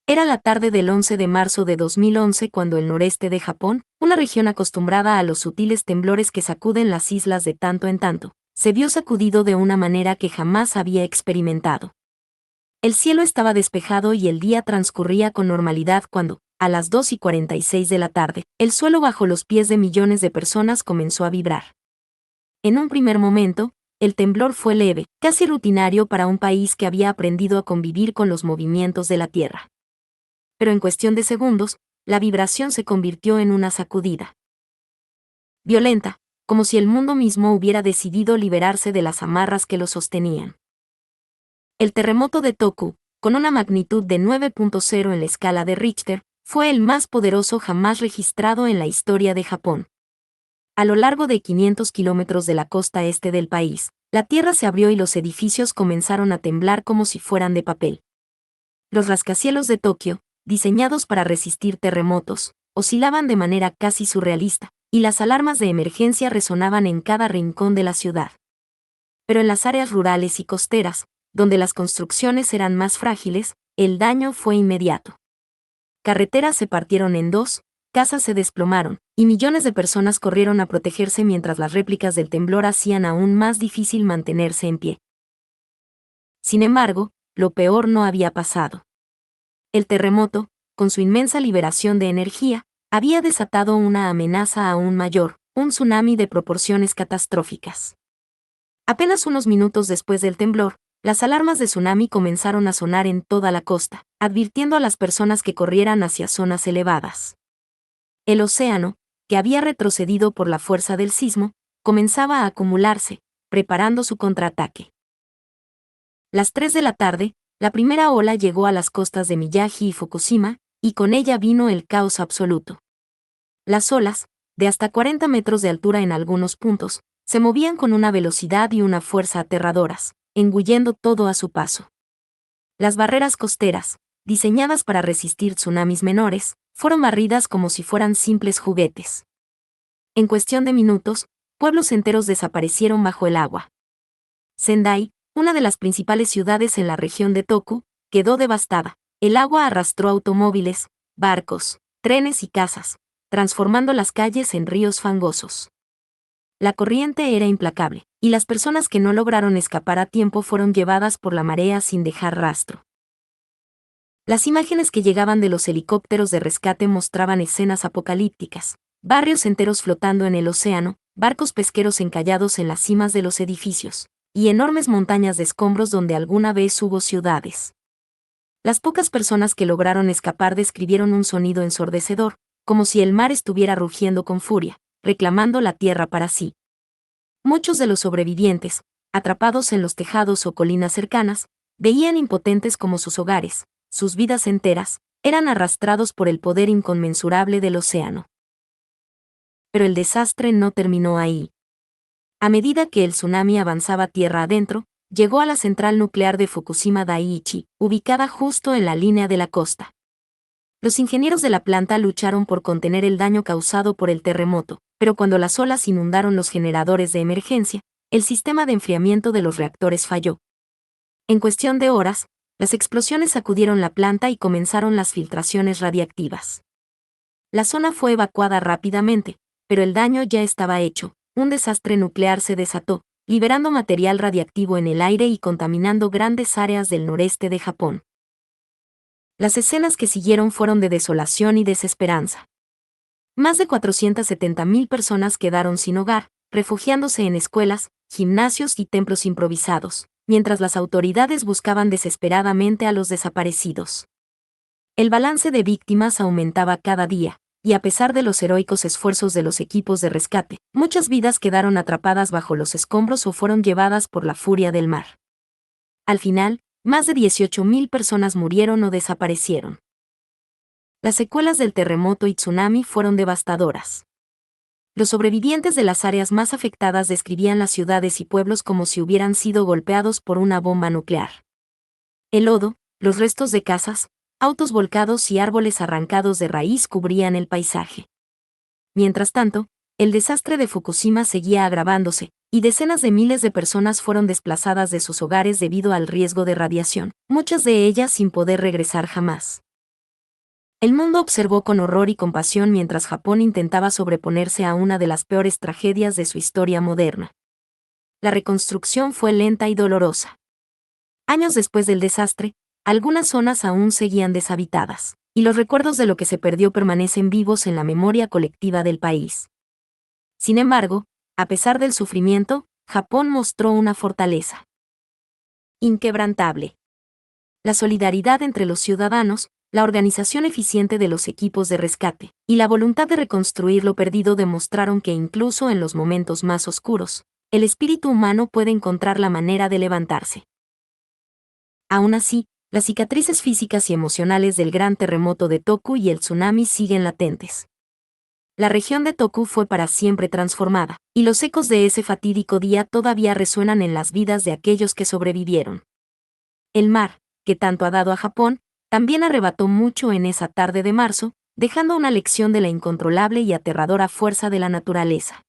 Era la tarde del 11 de marzo de 2011 cuando el noreste de Japón, una región acostumbrada a los sutiles temblores que sacuden las islas de tanto en tanto, se vio sacudido de una manera que jamás había experimentado. El cielo estaba despejado y el día transcurría con normalidad cuando, a las 2:46 de la tarde, el suelo bajo los pies de millones de personas comenzó a vibrar. En un primer momento, el temblor fue leve, casi rutinario para un país que había aprendido a convivir con los movimientos de la Tierra. Pero en cuestión de segundos, la vibración se convirtió en una sacudida violenta, como si el mundo mismo hubiera decidido liberarse de las amarras que lo sostenían. El terremoto de Tohoku, con una magnitud de 9.0 en la escala de Richter, fue el más poderoso jamás registrado en la historia de Japón. A lo largo de 500 kilómetros de la costa este del país, la tierra se abrió y los edificios comenzaron a temblar como si fueran de papel. Los rascacielos de Tokio, diseñados para resistir terremotos, oscilaban de manera casi surrealista, y las alarmas de emergencia resonaban en cada rincón de la ciudad. Pero en las áreas rurales y costeras, donde las construcciones eran más frágiles, el daño fue inmediato. Carreteras se partieron en dos, casas se desplomaron, y millones de personas corrieron a protegerse mientras las réplicas del temblor hacían aún más difícil mantenerse en pie. Sin embargo, lo peor no había pasado. El terremoto, con su inmensa liberación de energía, había desatado una amenaza aún mayor, un tsunami de proporciones catastróficas. Apenas unos minutos después del temblor, las alarmas de tsunami comenzaron a sonar en toda la costa, advirtiendo a las personas que corrieran hacia zonas elevadas. El océano, que había retrocedido por la fuerza del sismo, comenzaba a acumularse, preparando su contraataque. Las 3 de la tarde, la primera ola llegó a las costas de Miyagi y Fukushima, y con ella vino el caos absoluto. Las olas, de hasta 40 metros de altura en algunos puntos, se movían con una velocidad y una fuerza aterradoras, engullendo todo a su paso. Las barreras costeras, diseñadas para resistir tsunamis menores, fueron barridas como si fueran simples juguetes. En cuestión de minutos, pueblos enteros desaparecieron bajo el agua. Sendai, una de las principales ciudades en la región de Tohoku, quedó devastada. El agua arrastró automóviles, barcos, trenes y casas, transformando las calles en ríos fangosos. La corriente era implacable, y las personas que no lograron escapar a tiempo fueron llevadas por la marea sin dejar rastro. Las imágenes que llegaban de los helicópteros de rescate mostraban escenas apocalípticas, barrios enteros flotando en el océano, barcos pesqueros encallados en las cimas de los edificios, y enormes montañas de escombros donde alguna vez hubo ciudades. Las pocas personas que lograron escapar describieron un sonido ensordecedor, como si el mar estuviera rugiendo con furia, reclamando la tierra para sí. Muchos de los sobrevivientes, atrapados en los tejados o colinas cercanas, veían impotentes como sus hogares, sus vidas enteras, eran arrastrados por el poder inconmensurable del océano. Pero el desastre no terminó ahí. A medida que el tsunami avanzaba tierra adentro, llegó a la central nuclear de Fukushima Daiichi, ubicada justo en la línea de la costa. Los ingenieros de la planta lucharon por contener el daño causado por el terremoto, pero cuando las olas inundaron los generadores de emergencia, el sistema de enfriamiento de los reactores falló. En cuestión de horas, las explosiones sacudieron la planta y comenzaron las filtraciones radiactivas. La zona fue evacuada rápidamente, pero el daño ya estaba hecho. Un desastre nuclear se desató, liberando material radiactivo en el aire y contaminando grandes áreas del noreste de Japón. Las escenas que siguieron fueron de desolación y desesperanza. Más de 470.000 personas quedaron sin hogar, refugiándose en escuelas, gimnasios y templos improvisados, mientras las autoridades buscaban desesperadamente a los desaparecidos. El balance de víctimas aumentaba cada día, y a pesar de los heroicos esfuerzos de los equipos de rescate, muchas vidas quedaron atrapadas bajo los escombros o fueron llevadas por la furia del mar. Al final, más de 18.000 personas murieron o desaparecieron. Las secuelas del terremoto y tsunami fueron devastadoras. Los sobrevivientes de las áreas más afectadas describían las ciudades y pueblos como si hubieran sido golpeados por una bomba nuclear. El lodo, los restos de casas, autos volcados y árboles arrancados de raíz cubrían el paisaje. Mientras tanto, el desastre de Fukushima seguía agravándose, y decenas de miles de personas fueron desplazadas de sus hogares debido al riesgo de radiación, muchas de ellas sin poder regresar jamás. El mundo observó con horror y compasión mientras Japón intentaba sobreponerse a una de las peores tragedias de su historia moderna. La reconstrucción fue lenta y dolorosa. Años después del desastre, algunas zonas aún seguían deshabitadas, y los recuerdos de lo que se perdió permanecen vivos en la memoria colectiva del país. Sin embargo, a pesar del sufrimiento, Japón mostró una fortaleza inquebrantable. La solidaridad entre los ciudadanos, la organización eficiente de los equipos de rescate, y la voluntad de reconstruir lo perdido demostraron que incluso en los momentos más oscuros, el espíritu humano puede encontrar la manera de levantarse. Aún así, las cicatrices físicas y emocionales del gran terremoto de Toku y el tsunami siguen latentes. La región de Toku fue para siempre transformada, y los ecos de ese fatídico día todavía resuenan en las vidas de aquellos que sobrevivieron. El mar, que tanto ha dado a Japón, también arrebató mucho en esa tarde de marzo, dejando una lección de la incontrolable y aterradora fuerza de la naturaleza.